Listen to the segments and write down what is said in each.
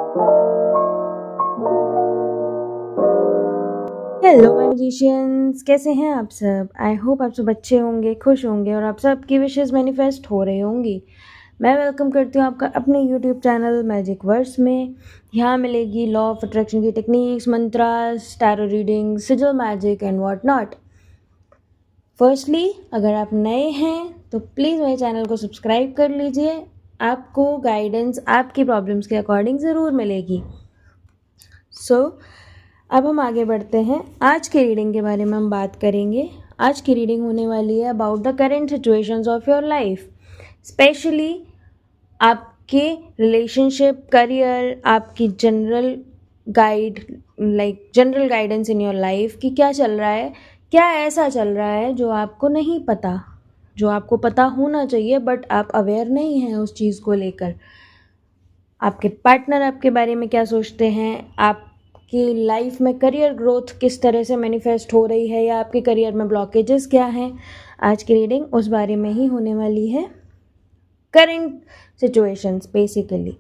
Hello my musicians, कैसे हैं आप सब। आई होप आप सब अच्छे होंगे, खुश होंगे और आप सब की विशेस मैनिफेस्ट हो रही होंगी। मैं वेलकम करती हूँ आपका अपने यूट्यूब चैनल मैजिक वर्स में। यहाँ मिलेगी लॉ ऑफ अट्रैक्शन की techniques, mantras, tarot reading, sigil magic and what not. Firstly, अगर आप नए हैं तो प्लीज़ मेरे चैनल को सब्सक्राइब कर लीजिए। आपको गाइडेंस आपकी प्रॉब्लम्स के अकॉर्डिंग ज़रूर मिलेगी। अब हम आगे बढ़ते हैं। आज की रीडिंग के बारे में हम बात करेंगे। आज की रीडिंग होने वाली है about the current situations of your life, specially आपके रिलेशनशिप, करियर, आपकी general guidance in your life कि क्या चल रहा है, क्या ऐसा चल रहा है जो आपको नहीं पता, जो आपको पता होना चाहिए बट आप अवेयर नहीं हैं उस चीज़ को लेकर। आपके पार्टनर आपके बारे में क्या सोचते हैं, आपकी लाइफ में करियर ग्रोथ किस तरह से मैनिफेस्ट हो रही है, या आपके करियर में ब्लॉकेजेस क्या हैं। आज की रीडिंग उस बारे में ही होने वाली है, करेंट सिचुएशंस बेसिकली।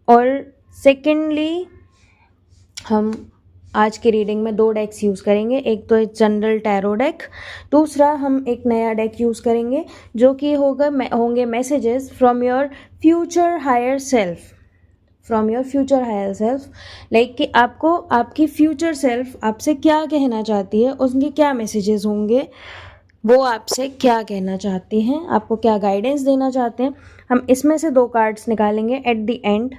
और सेकेंडली, हम आज की रीडिंग में 2 डेक्स यूज़ करेंगे। एक तो एक जनरल टैरो डेक, दूसरा हम एक नया डेक यूज़ करेंगे जो कि होंगे messages from your future higher self. From your future higher self, like कि आपको आपकी फ्यूचर सेल्फ आपसे क्या कहना चाहती है, उसके क्या मैसेजेस होंगे, वो आपसे क्या कहना चाहती हैं, आपको क्या गाइडेंस देना चाहते हैं। हम इसमें से 2 कार्ड्स निकालेंगे एट द एंड,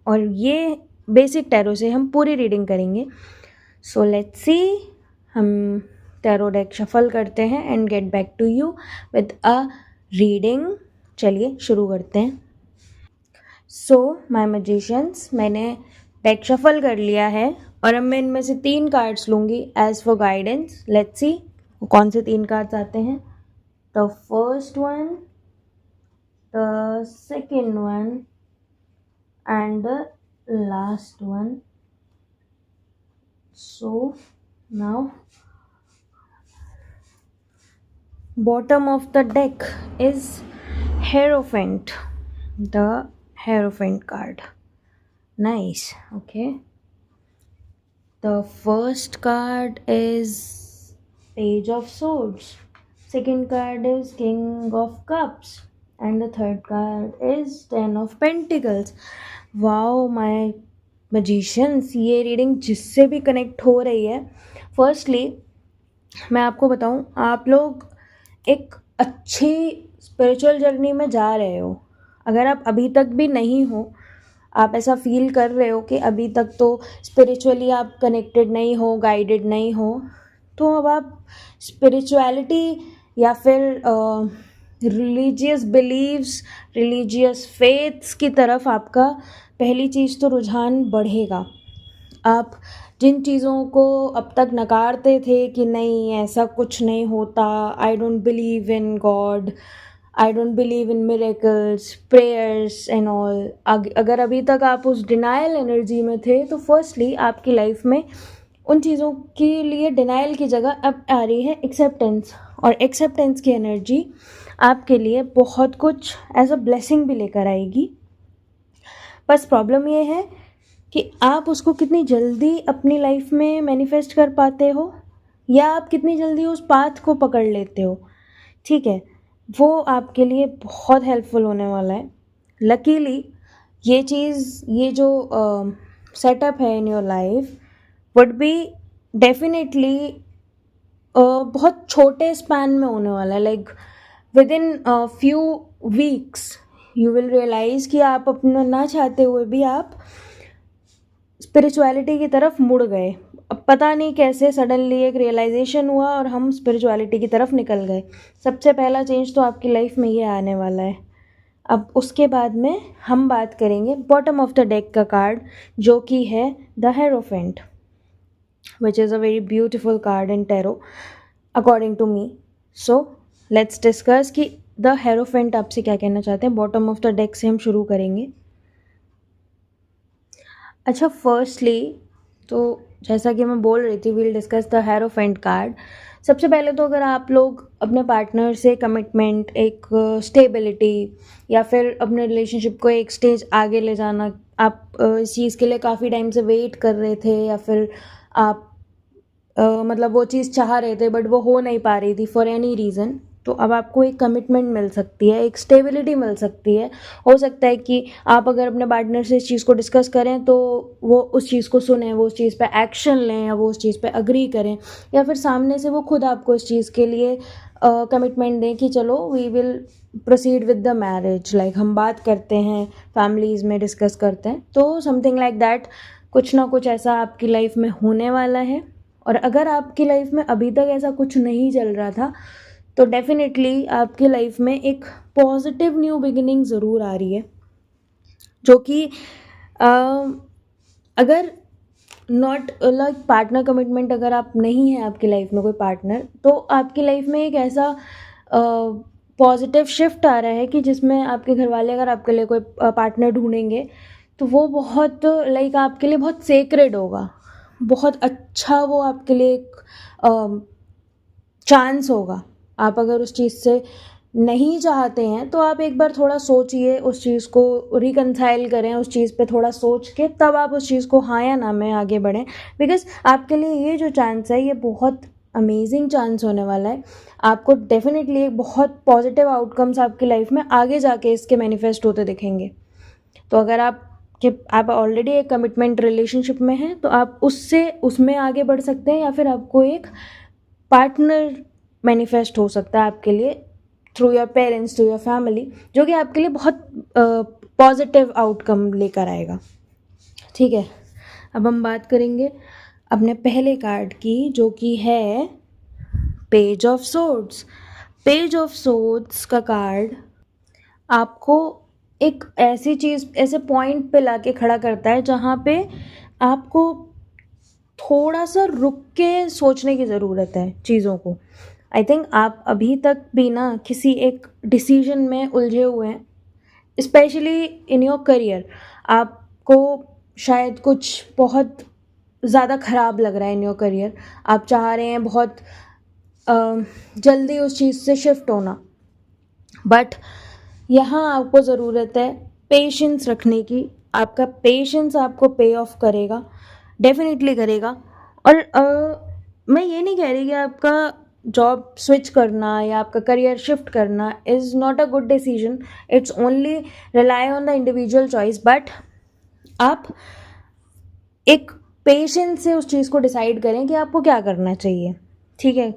और ये बेसिक टैरो से हम पूरी रीडिंग करेंगे। So let's see. हम टैरो डेक शफल करते हैं and get back to you with a reading. चलिए शुरू करते हैं। सो माय मैजिशियंस, मैंने डेक शफल कर लिया है और अब मैं इनमें से 3 कार्ड्स लूँगी as for guidance. Let's see कौन से 3 कार्ड्स आते हैं। The first one, the second one and the last one. So now bottom of the deck is Hierophant, the Hierophant card. Nice. Okay. The first card is Page of Swords. Second card is King of Cups. And the third card is Ten of Pentacles. Wow, my magicians, ये reading जिससे भी connect हो रही है, firstly मैं आपको बताऊं, आप लोग एक अच्छी स्पिरिचुअल जर्नी में जा रहे हो। अगर आप अभी तक भी नहीं हो, आप ऐसा फील कर रहे हो कि अभी तक तो स्पिरिचुअली आप कनेक्टेड नहीं हो, गाइडेड नहीं हो, तो अब आप स्पिरिचुअलिटी या फिर रिलीजियस बिलीव्स, रिलीजियस फेथ्स की तरफ आपका पहली चीज़ तो रुझान बढ़ेगा। आप जिन चीज़ों को अब तक नकारते थे कि नहीं ऐसा कुछ नहीं होता, I don't believe in God, I don't believe in miracles, prayers and all, अगर अभी तक आप उस डिनाइल एनर्जी में थे, तो फर्स्टली आपकी लाइफ में उन चीज़ों के लिए डिनाइल की जगह अब आ रही है एक्सेप्टेंस, और एक्सेप्टेंस की एनर्जी आपके लिए बहुत कुछ एज अ ब्लेसिंग भी लेकर आएगी। बस प्रॉब्लम ये है कि आप उसको कितनी जल्दी अपनी लाइफ में मैनिफेस्ट कर पाते हो, या आप कितनी जल्दी उस पाथ को पकड़ लेते हो। ठीक है, वो आपके लिए बहुत हेल्पफुल होने वाला है। लकीली ये चीज़, ये जो सेटअप है in your life would be definitely बहुत छोटे स्पैन में होने वाला है। Like within few weeks you will realise कि आप अपना ना चाहते हुए भी आप स्पिरिचुअलिटी की तरफ मुड़ गए। अब पता नहीं कैसे सडनली एक रियलाइजेशन हुआ और हम स्पिरिचुअलिटी की तरफ निकल गए। सबसे पहला चेंज तो आपकी लाइफ में ये आने वाला है। अब उसके बाद में हम बात करेंगे बॉटम ऑफ द डेक का कार्ड, जो कि है the hierophant, which is a very beautiful card in tarot according to me. So let's discuss कि द हेरोफेंट आपसे क्या कहना चाहते हैं। बॉटम ऑफ द डेक से हम शुरू करेंगे। अच्छा, फर्स्टली तो जैसा कि मैं बोल रही थी, we'll discuss the hierophant card. सबसे पहले तो अगर आप लोग अपने पार्टनर से कमिटमेंट, एक स्टेबिलिटी, या फिर अपने रिलेशनशिप को एक स्टेज आगे ले जाना आप इस चीज़ के लिए काफ़ी टाइम से वेट कर रहे थे, या फिर आप मतलब वो चीज़ चाह रहे थे बट वो हो नहीं पा रही थी फॉर एनी रीज़न, तो अब आपको एक कमिटमेंट मिल सकती है, एक स्टेबिलिटी मिल सकती है। हो सकता है कि आप अगर अपने पार्टनर से इस चीज़ को डिस्कस करें तो वो उस चीज़ को सुने, वो उस चीज़ पे एक्शन लें, या वो उस चीज़ पे अग्री करें, या फिर सामने से वो खुद आपको इस चीज़ के लिए कमिटमेंट दें कि चलो we will proceed with the marriage, like हम बात करते हैं, फैमिलीज़ में डिस्कस करते हैं, तो समथिंग लाइक दैट, कुछ ना कुछ ऐसा आपकी लाइफ में होने वाला है। और अगर आपकी लाइफ में अभी तक ऐसा कुछ नहीं चल रहा था तो डेफिनेटली आपकी लाइफ में एक पॉजिटिव न्यू बिगिनिंग ज़रूर आ रही है, जो कि अगर नॉट लाइक पार्टनर कमिटमेंट, अगर आप नहीं है आपकी लाइफ में कोई पार्टनर, तो आपकी लाइफ में एक ऐसा पॉजिटिव शिफ्ट आ रहा है कि जिसमें आपके घर वाले अगर आपके लिए कोई पार्टनर ढूंढेंगे तो वो बहुत लाइक आपके लिए बहुत सेक्रेड होगा, बहुत अच्छा वो आपके लिए एक चांस होगा। आप अगर उस चीज़ से नहीं चाहते हैं तो आप एक बार थोड़ा सोचिए, उस चीज़ को रिकंसाइल करें, उस चीज़ पे थोड़ा सोच के तब आप उस चीज़ को हाँ या ना में आगे बढ़ें, बिकॉज आपके लिए ये जो चांस है ये बहुत अमेजिंग चांस होने वाला है। आपको डेफिनेटली एक बहुत पॉजिटिव आउटकम्स आपकी लाइफ में आगे जाके इसके मैनिफेस्ट होते दिखेंगे। तो अगर आप ऑलरेडी एक कमिटमेंट रिलेशनशिप में हैं तो आप उसमें आगे बढ़ सकते हैं, या फिर आपको एक पार्टनर मैनिफेस्ट हो सकता है आपके लिए through your parents, through your family, जो कि आपके लिए बहुत पॉजिटिव आउटकम लेकर आएगा। ठीक है, अब हम बात करेंगे अपने पहले कार्ड की, जो कि है page of swords. Page of swords का कार्ड आपको एक ऐसी चीज़, ऐसे पॉइंट पे लाके खड़ा करता है जहाँ पे आपको थोड़ा सा रुक के सोचने की ज़रूरत है चीज़ों को। आई थिंक आप अभी तक भी ना किसी एक डिसीजन में उलझे हुए हैं, स्पेशली इन योर करियर। आपको शायद कुछ बहुत ज़्यादा ख़राब लग रहा है इन योर करियर, आप चाह रहे हैं बहुत जल्दी उस चीज़ से शिफ्ट होना, बट यहाँ आपको ज़रूरत है पेशेंस रखने की। आपका पेशेंस आपको पे ऑफ करेगा, डेफिनेटली करेगा। और मैं ये नहीं कह रही कि आपका जॉब स्विच करना या आपका करियर शिफ्ट करना is not a good decision, it's only rely on the individual choice, but आप एक पेशेंस से उस चीज़ को डिसाइड करें कि आपको क्या करना चाहिए। ठीक है,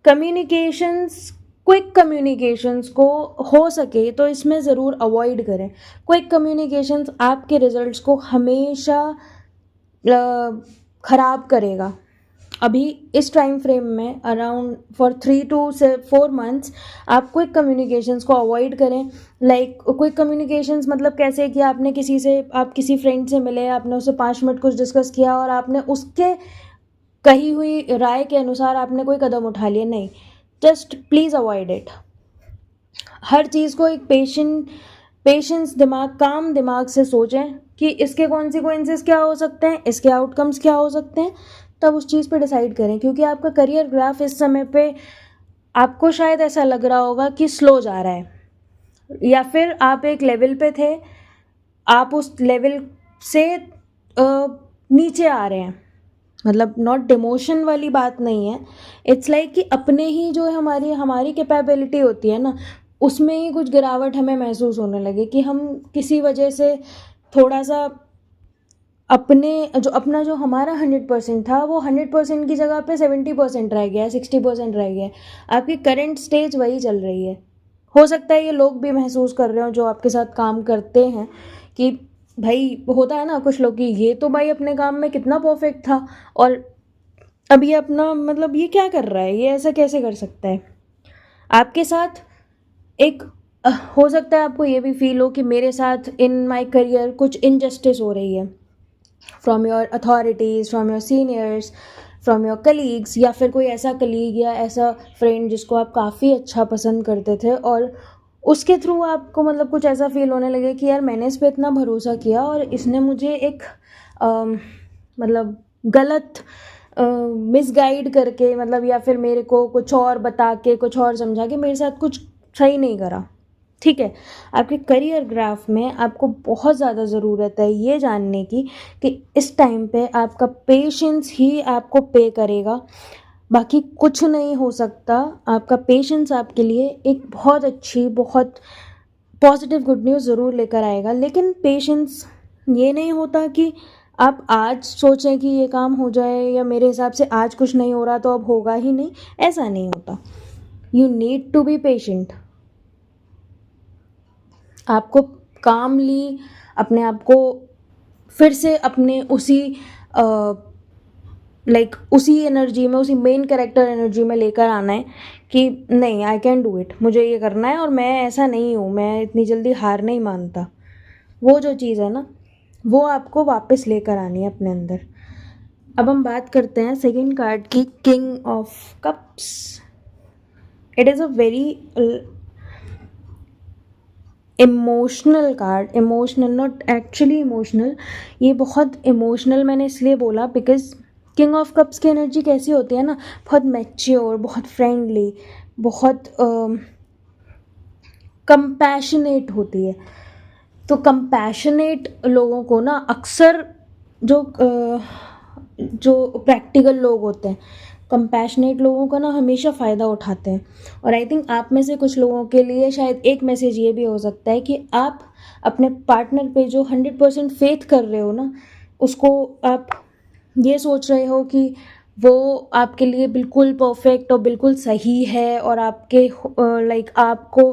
कम्युनिकेशंस, क्विक कम्युनिकेशंस को हो सके तो इसमें ज़रूर अवॉइड करें। क्विक कम्युनिकेशंस आपके रिजल्ट्स को हमेशा ख़राब करेगा। अभी इस टाइम फ्रेम में अराउंड फॉर 3 to 4 months आप क्विक कम्युनिकेशंस को अवॉइड करें। लाइक क्विक कम्युनिकेशंस मतलब कैसे कि आप किसी फ्रेंड से मिले, आपने उससे 5 मिनट कुछ डिस्कस किया और आपने उसके कही हुई राय के अनुसार आपने कोई कदम उठा लिया, नहीं, जस्ट प्लीज़ अवॉइड इट। हर चीज़ को एक पेशेंस दिमाग, काम दिमाग से सोचें कि इसके कॉन्सिक्वेंसेस क्या हो सकते हैं, इसके आउटकम्स क्या हो सकते हैं, तब उस चीज़ पे डिसाइड करें। क्योंकि आपका करियर ग्राफ इस समय पे आपको शायद ऐसा लग रहा होगा कि स्लो जा रहा है, या फिर आप एक लेवल पे थे, आप उस लेवल से नीचे आ रहे हैं। मतलब नॉट डिमोशन वाली बात नहीं है, इट्स लाइक कि अपने ही जो हमारी हमारी कैपेबिलिटी होती है ना, उसमें ही कुछ गिरावट हमें महसूस होने लगे कि हम किसी वजह से थोड़ा सा अपना जो हमारा 100% था वो 100% की जगह पे 70% रह गया है, 60% रह गया है। आपकी करंट स्टेज वही चल रही है। हो सकता है ये लोग भी महसूस कर रहे हो जो आपके साथ काम करते हैं, कि भाई होता है ना कुछ लोग कि ये तो भाई अपने काम में कितना परफेक्ट था और अब ये अपना मतलब ये क्या कर रहा है, ये ऐसा कैसे कर सकता है। आपके साथ एक हो सकता है आपको ये भी फील हो कि मेरे साथ इन माय करियर कुछ इनजस्टिस हो रही है from your authorities, from your seniors, from your colleagues, या फिर कोई ऐसा कलीग या ऐसा फ्रेंड जिसको आप काफ़ी अच्छा पसंद करते थे और उसके थ्रू आपको मतलब कुछ ऐसा फील होने लगे कि यार मैंने इस पर इतना भरोसा किया और इसने मुझे एक मतलब गलत मिसगाइड करके, मतलब या फिर मेरे को कुछ और बता के कुछ और समझा के मेरे साथ कुछ सही नहीं करा। ठीक है। आपके करियर ग्राफ में आपको बहुत ज़्यादा ज़रूरत है ये जानने की कि इस टाइम पे आपका पेशेंस ही आपको पे करेगा, बाकी कुछ नहीं हो सकता। आपका पेशेंस आपके लिए एक बहुत अच्छी, बहुत पॉजिटिव गुड न्यूज़ ज़रूर लेकर आएगा। लेकिन पेशेंस ये नहीं होता कि आप आज सोचें कि ये काम हो जाए, या मेरे हिसाब से आज कुछ नहीं हो रहा तो अब होगा ही नहीं, ऐसा नहीं होता। You need to be patient. आपको कामली अपने आप को फिर से अपने उसी उसी एनर्जी में, उसी मेन कैरेक्टर एनर्जी में लेकर आना है कि नहीं, आई कैन डू इट, मुझे ये करना है और मैं ऐसा नहीं हूँ, मैं इतनी जल्दी हार नहीं मानता। वो जो चीज़ है ना, वो आपको वापस लेकर आनी है अपने अंदर। अब हम बात करते हैं सेकेंड कार्ड की, king of cups. It is a very emotional card. Emotional, not actually emotional, ये बहुत इमोशनल मैंने इसलिए बोला बिकॉज किंग ऑफ कप्स की एनर्जी कैसी होती है ना, बहुत मैच्योर, बहुत फ्रेंडली, बहुत कंपैशनेट होती है। तो कंपैशनेट लोगों को ना अक्सर जो प्रैक्टिकल लोग होते हैं, कंपैशनेट लोगों का ना हमेशा फ़ायदा उठाते हैं। और आई थिंक आप में से कुछ लोगों के लिए शायद एक मैसेज ये भी हो सकता है कि आप अपने पार्टनर पे जो 100% फेथ कर रहे हो ना, उसको आप ये सोच रहे हो कि वो आपके लिए बिल्कुल परफेक्ट और बिल्कुल सही है, और आपके आपको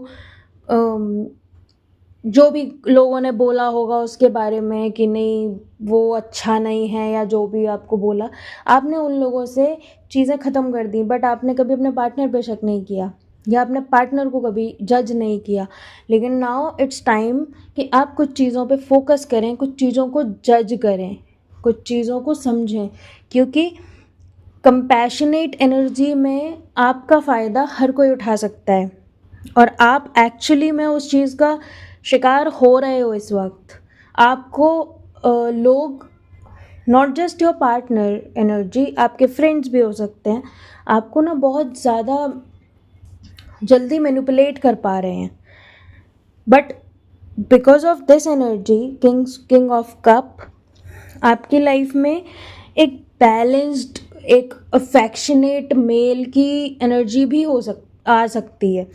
जो भी लोगों ने बोला होगा उसके बारे में कि नहीं वो अच्छा नहीं है, या जो भी आपको बोला, आपने उन लोगों से चीज़ें ख़त्म कर दी। बट आपने कभी अपने पार्टनर पे शक नहीं किया, या अपने पार्टनर को कभी जज नहीं किया। लेकिन नाउ इट्स टाइम कि आप कुछ चीज़ों पे फोकस करें, कुछ चीज़ों को जज करें, कुछ चीज़ों को समझें, क्योंकि कंपैशनेट एनर्जी में आपका फ़ायदा हर कोई उठा सकता है, और आप एक्चुअली में उस चीज़ का शिकार हो रहे हो इस वक्त। आपको लोग, not just your partner energy, आपके फ्रेंड्स भी हो सकते हैं, आपको ना बहुत ज़्यादा जल्दी मैनिपुलेट कर पा रहे हैं। But because of this energy, king of cup, आपकी लाइफ में एक बैलेंस्ड, एक अफेक्शनेट मेल की एनर्जी भी आ सकती है।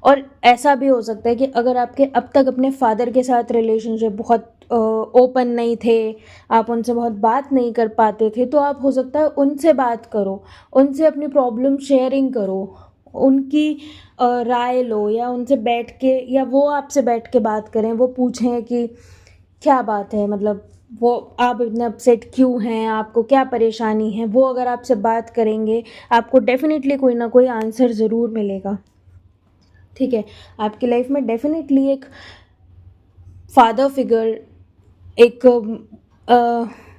और ऐसा भी हो सकता है कि अगर आपके अब तक अपने फादर के साथ रिलेशनशिप बहुत ओपन नहीं थे, आप उनसे बहुत बात नहीं कर पाते थे, तो आप हो सकता है उनसे बात करो, उनसे अपनी प्रॉब्लम शेयरिंग करो, उनकी राय लो, या उनसे बैठ के, या वो आपसे बैठ के बात करें, वो पूछें कि क्या बात है, मतलब वो आप इतने अपसेट क्यों हैं, आपको क्या परेशानी है। वो अगर आपसे बात करेंगे, आपको डेफिनेटली कोई ना कोई आंसर ज़रूर मिलेगा। ठीक है, आपकी लाइफ में डेफिनेटली एक फादर फिगर, एक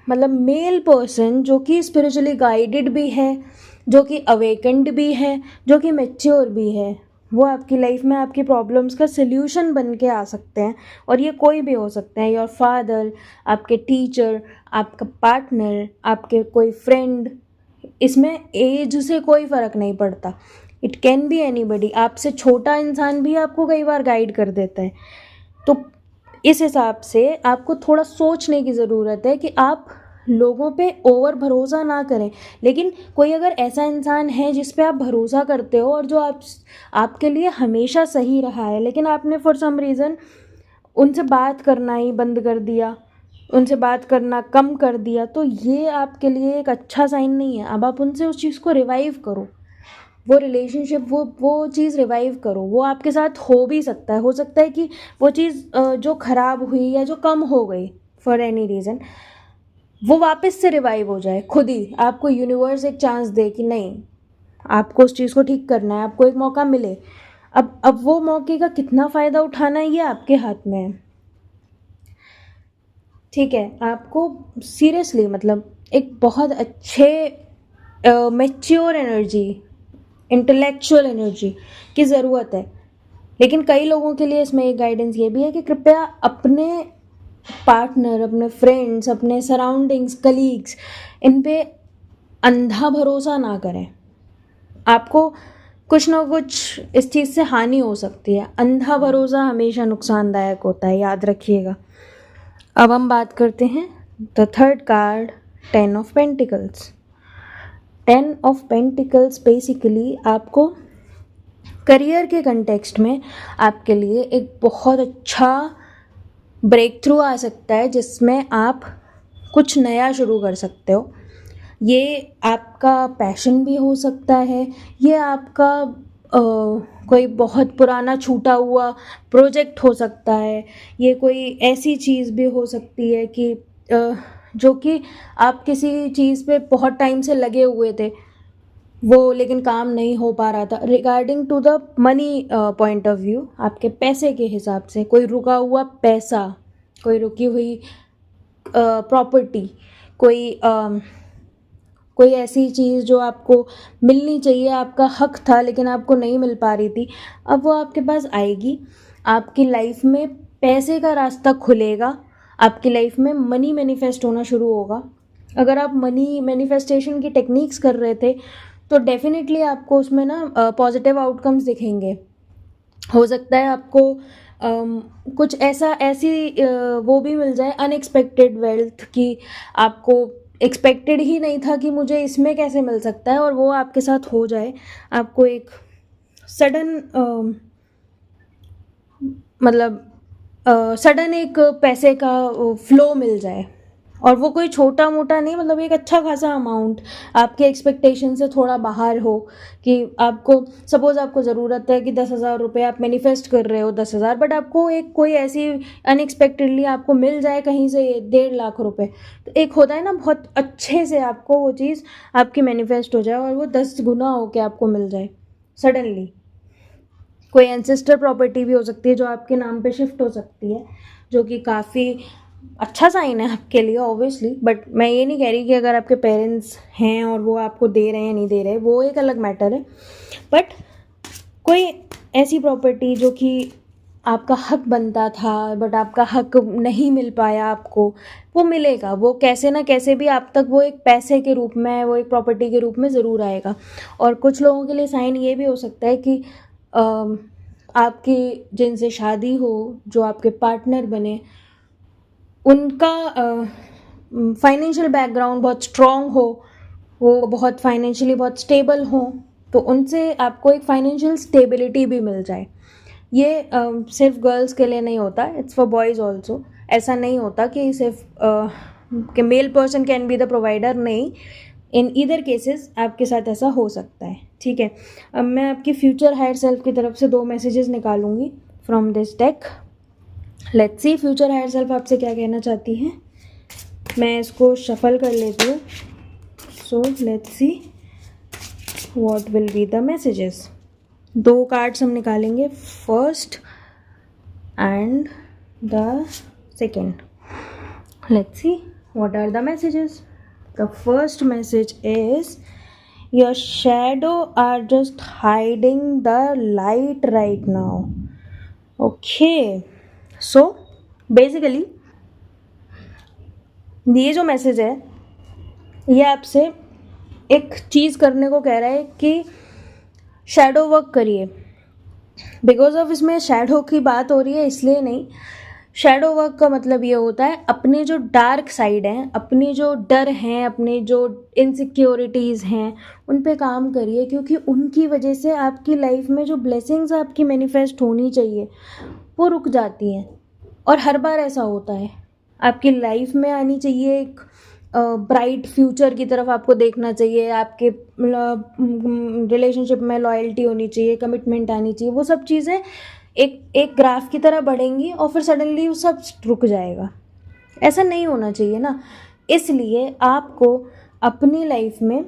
मतलब मेल पर्सन जो कि स्पिरिचुअली गाइडेड भी है, जो कि अवेकेंड भी है, जो कि मैच्योर भी है, वो आपकी लाइफ में आपकी प्रॉब्लम्स का सल्यूशन बन के आ सकते हैं। और ये कोई भी हो सकते हैं, योर फादर, आपके टीचर, आपका पार्टनर, आपके कोई फ्रेंड, इसमें एज से कोई फ़र्क नहीं पड़ता। It can be anybody. आपसे छोटा इंसान भी आपको कई बार गाइड कर देता है। तो इस हिसाब से आपको थोड़ा सोचने की ज़रूरत है कि आप लोगों पे ओवर भरोसा ना करें। लेकिन कोई अगर ऐसा इंसान है जिस पे आप भरोसा करते हो, और जो आपके लिए हमेशा सही रहा है, लेकिन आपने फॉर सम रीज़न उनसे बात करना ही बंद कर दिया, उनसे बात करना कम कर दिया, तो ये आपके लिए एक अच्छा साइन नहीं है। अब आप उनसे उस चीज़ को रिवाइव करो, वो रिलेशनशिप, वो चीज़ रिवाइव करो। वो आपके साथ हो भी सकता है, हो सकता है कि वो चीज़ जो ख़राब हुई या जो कम हो गई फॉर एनी रीज़न, वो वापस से रिवाइव हो जाए खुद ही। आपको यूनिवर्स एक चांस दे कि नहीं, आपको उस चीज़ को ठीक करना है, आपको एक मौका मिले। अब वो मौके का कितना फ़ायदा उठाना है, ये आपके हाथ में है। ठीक है, आपको सीरियसली मतलब एक बहुत अच्छे मैच्योर एनर्जी, इंटेलेक्चुअल एनर्जी की ज़रूरत है। लेकिन कई लोगों के लिए इसमें एक गाइडेंस ये भी है कि कृपया अपने पार्टनर, अपने फ्रेंड्स, अपने सराउंडिंग्स, कलीग्स, इन पे अंधा भरोसा ना करें। आपको कुछ ना कुछ इस चीज़ से हानि हो सकती है। अंधा भरोसा हमेशा नुकसानदायक होता है, याद रखिएगा। अब हम बात करते हैं the third card, 10 of pentacles. 10 of pentacles basically आपको करियर के कंटेक्स्ट में आपके लिए एक बहुत अच्छा ब्रेक थ्रू आ सकता है, जिसमें आप कुछ नया शुरू कर सकते हो। ये आपका पैशन भी हो सकता है, ये आपका कोई बहुत पुराना छूटा हुआ प्रोजेक्ट हो सकता है, ये कोई ऐसी चीज़ भी हो सकती है कि जो कि आप किसी चीज़ पे बहुत टाइम से लगे हुए थे, वो लेकिन काम नहीं हो पा रहा था। Regarding to the money point of view, आपके पैसे के हिसाब से कोई रुका हुआ पैसा, कोई रुकी हुई प्रॉपर्टी, कोई ऐसी चीज़ जो आपको मिलनी चाहिए, आपका हक था लेकिन आपको नहीं मिल पा रही थी, अब वो आपके पास आएगी। आपकी लाइफ में पैसे का रास्ता खुलेगा, आपकी लाइफ में मनी मैनिफेस्ट होना शुरू होगा। अगर आप मनी मैनिफेस्टेशन की टेक्निक्स कर रहे थे तो डेफिनेटली आपको उसमें ना पॉजिटिव आउटकम्स दिखेंगे। हो सकता है आपको कुछ ऐसी वो भी मिल जाए, अनएक्सपेक्टेड वेल्थ, की आपको एक्सपेक्टेड ही नहीं था कि मुझे इसमें कैसे मिल सकता है, और वो आपके साथ हो जाए। आपको एक सडन सडन एक पैसे का फ्लो मिल जाए, और वो कोई छोटा मोटा नहीं, मतलब एक अच्छा खासा अमाउंट आपके एक्सपेक्टेशन से थोड़ा बाहर हो। कि आपको सपोज़ आपको ज़रूरत है कि 10,000 रुपये आप मैनिफेस्ट कर रहे हो, 10,000, बट आपको एक कोई ऐसी अनएक्सपेक्टेडली आपको मिल जाए कहीं से 1.5 लाख रुपए, तो एक होता है ना बहुत अच्छे से आपको वो चीज़ आपकी मैनिफेस्ट हो जाए और वो 10 गुना होके आपको मिल जाए सडनली। कोई एंसेस्टर प्रॉपर्टी भी हो सकती है जो आपके नाम पे शिफ्ट हो सकती है, जो कि काफ़ी अच्छा साइन है आपके लिए ऑब्वियसली। बट मैं ये नहीं कह रही कि अगर आपके पेरेंट्स हैं और वो आपको दे रहे हैं नहीं दे रहे, वो एक अलग मैटर है। बट कोई ऐसी प्रॉपर्टी जो कि आपका हक बनता था बट आपका हक नहीं मिल पाया आपको, वो मिलेगा। वो कैसे ना कैसे भी आप तक वो एक पैसे के रूप में, वो एक प्रॉपर्टी के रूप में ज़रूर आएगा। और कुछ लोगों के लिए साइन ये भी हो सकता है कि आपकी जिनसे शादी हो, जो आपके पार्टनर बने, उनका फाइनेंशियल बैकग्राउंड बहुत स्ट्रॉन्ग हो, वो बहुत फाइनेंशियली बहुत स्टेबल हो, तो उनसे आपको एक फाइनेंशियल स्टेबिलिटी भी मिल जाए। ये सिर्फ गर्ल्स के लिए नहीं होता, इट्स फॉर बॉयज़ ऑल्सो। ऐसा नहीं होता कि सिर्फ कि male person can be the provider, नहीं, इन ईदर केसेस आपके साथ ऐसा हो सकता है। ठीक है, अब मैं आपकी फ्यूचर हायर सेल्फ की तरफ से 2 मैसेजेस निकालूंगी from this deck. Let's see future higher self आपसे क्या कहना चाहती है। मैं इसको शफल कर लेती हूँ। So let's see what will be the messages. 2 cards हम निकालेंगे, first and the second. Let's see what are the messages. The first message is your shadow are just hiding the light right now. Okay, so basically ये जो message है ये आपसे एक चीज़ करने को कह रहा है कि शैडो वर्क करिए। बिकॉज ऑफ इसमें शैडो की बात हो रही है इसलिए नहीं, शैडो वर्क का मतलब ये होता है अपने जो डार्क साइड हैं, अपने जो डर हैं, अपने जो इनसिक्योरिटीज़ हैं, उन पे काम करिए, क्योंकि उनकी वजह से आपकी लाइफ में जो ब्लेसिंग्स आपकी मैनिफेस्ट होनी चाहिए वो रुक जाती हैं। और हर बार ऐसा होता है, आपकी लाइफ में आनी चाहिए एक ब्राइट फ्यूचर की तरफ आपको देखना चाहिए, आपके रिलेशनशिप में लॉयल्टी होनी चाहिए, कमिटमेंट आनी चाहिए, वो सब चीज़ें एक ग्राफ की तरह बढ़ेंगी और फिर सडनली वो सब रुक जाएगा। ऐसा नहीं होना चाहिए ना। इसलिए आपको अपनी लाइफ में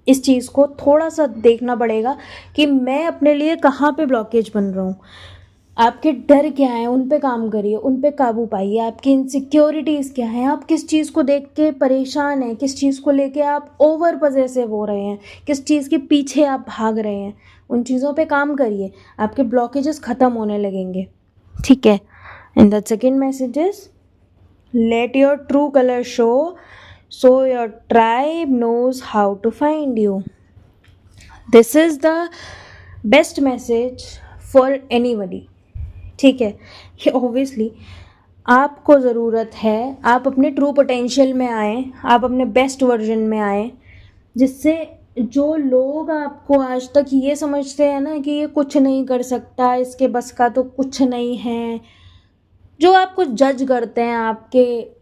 इस चीज़ को थोड़ा सा देखना पड़ेगा कि मैं अपने लिए कहाँ पे ब्लॉकेज बन रहा हूँ। आपके डर क्या हैं, उन पे काम करिए, उन पे काबू पाइए। आपकी इनसिक्योरिटीज़ क्या हैं, आप किस चीज़ को देख के परेशान हैं, किस चीज़ को लेके आप ओवर पॉजेसिव हो रहे हैं, किस चीज़ के पीछे आप भाग रहे हैं, उन चीज़ों पे काम करिए, आपके ब्लॉकेजेस ख़त्म होने लगेंगे। ठीक है, and the second message is let your true colour show so your tribe knows how to find you. This is the best message for anybody. ठीक है, ये ऑब्वियसली आपको ज़रूरत है, आप अपने ट्रू पोटेंशियल में आएँ, आप अपने बेस्ट वर्जन में आएँ, जिससे जो लोग आपको आज तक ये समझते हैं ना कि ये कुछ नहीं कर सकता, इसके बस का तो कुछ नहीं है, जो आपको जज करते हैं आपके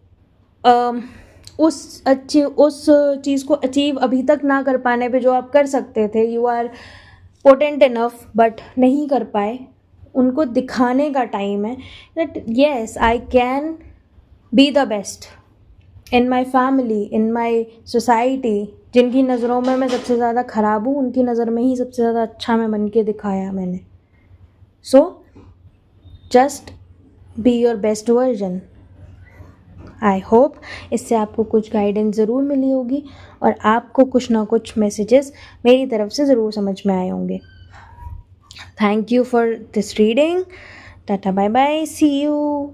उस चीज़ को अचीव अभी तक ना कर पाने पे, जो आप कर सकते थे, you are potent enough but नहीं कर पाए, उनको दिखाने का टाइम है that yes I can be the best in my family, in my society. जिनकी नज़रों में मैं सबसे ज़्यादा ख़राब हूँ, उनकी नज़र में ही सबसे ज़्यादा अच्छा मैं बन के दिखाया मैंने। So just be your best version. I hope इससे आपको कुछ गाइडेंस ज़रूर मिली होगी और आपको कुछ ना कुछ मैसेजेस मेरी तरफ से ज़रूर समझ में आए होंगे। Thank you for this reading. Tata bye bye, see you.